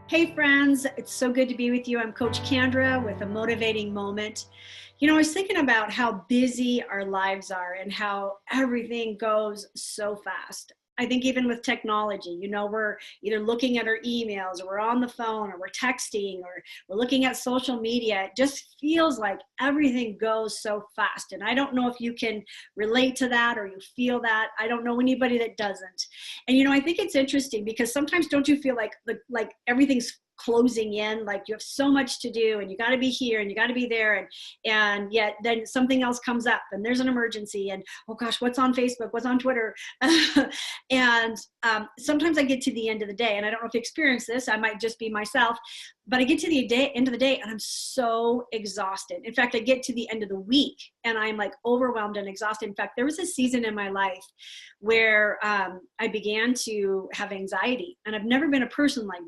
Hey friends, it's so good to be with you. I'm Coach Kendra with a motivating moment. I was thinking about how busy our lives are and how everything goes so fast. I think even with technology, we're either looking at our emails or we're on the phone or we're texting or we're looking at social media. It just feels like everything goes so fast. And I don't know if you can relate to that or you feel that. I don't know anybody that doesn't. And I think it's interesting because sometimes don't you feel like everything's closing in, like you have so much to do and you got to be here and you got to be there, and yet then something else comes up and there's an emergency and oh gosh, what's on Facebook, what's on Twitter? And sometimes I get to the end of the day, and I don't know if you experience this, I might just be myself, but I get to the end of the day and I'm so exhausted. In fact, I get to the end of the week and I'm like overwhelmed and exhausted. In fact, there was a season in my life where I began to have anxiety, and I've never been a person like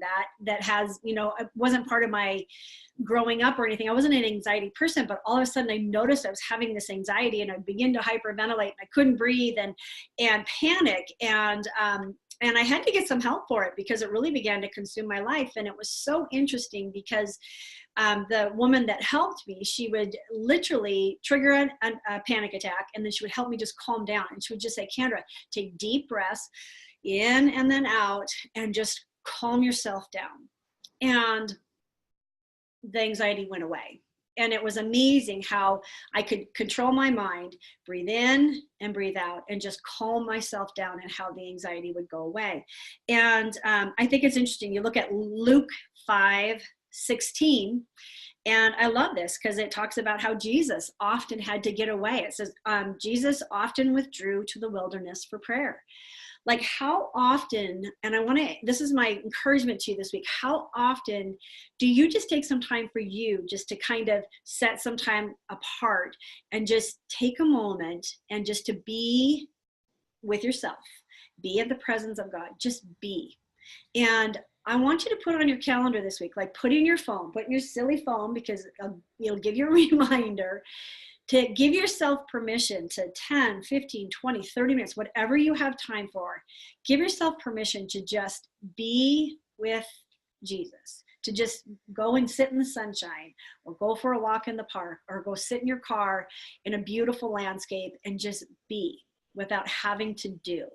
that has, it wasn't part of my growing up or anything. I wasn't an anxiety person, but all of a sudden I noticed I was having this anxiety and I began to hyperventilate and I couldn't breathe and panic. And I had to get some help for it because it really began to consume my life. And it was so interesting because the woman that helped me, she would literally trigger a panic attack, and then she would help me just calm down. And she would just say, Kendra, take deep breaths in and then out and just calm yourself down. And the anxiety went away. And it was amazing how I could control my mind, breathe in and breathe out, and just calm myself down, and how the anxiety would go away. And I think it's interesting. You look at Luke 5:16, and I love this because it talks about how Jesus often had to get away. It says, Jesus often withdrew to the wilderness for prayer. Like how often, and this is my encouragement to you this week, how often do you just take some time for you just to kind of set some time apart and just take a moment and just to be with yourself, be in the presence of God, just be. And I want you to put on your calendar this week, like put in your phone, put in your silly phone, because it'll give you a reminder to give yourself permission to 10, 15, 20, 30 minutes, whatever you have time for. Give yourself permission to just be with Jesus, to just go and sit in the sunshine, or go for a walk in the park, or go sit in your car in a beautiful landscape and just be without having to do.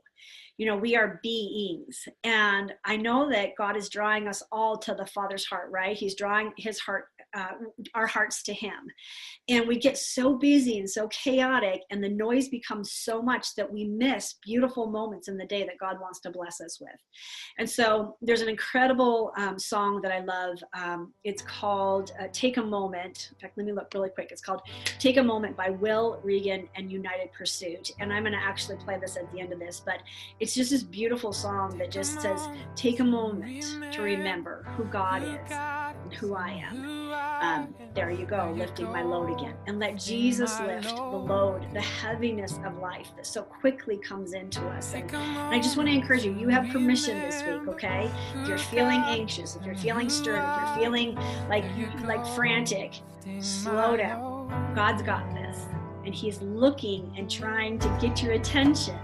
We are beings. And I know that God is drawing us all to the Father's heart, right? He's drawing his heart, our hearts to him. And we get so busy and so chaotic, and the noise becomes so much that we miss beautiful moments in the day that God wants to bless us with. And so there's an incredible song that I love. It's called Take a Moment. In fact, let me look really quick. It's called Take a Moment by Will Regan and United Pursuit. And I'm going to actually play this at the end of this, but it's just this beautiful song that just says, take a moment to remember who God is and who I am. There you go, lifting my load again. And let Jesus lift the load, the heaviness of life that so quickly comes into us. And I just want to encourage you, you have permission this week, okay? If you're feeling anxious, if you're feeling stirred, if you're feeling like frantic, slow down. God's got this. And he's looking and trying to get your attention,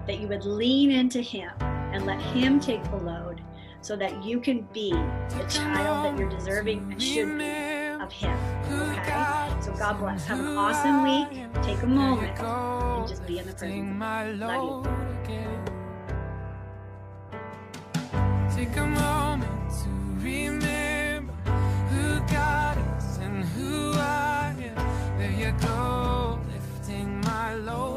that you would lean into him and let him take the load so that you can be the child that you're deserving and should be of him. Okay? So God bless. Have an awesome week. Take a moment and just be in the presence of God. Love you. Take a moment to remember who God is and who I am. There you go, lifting my load.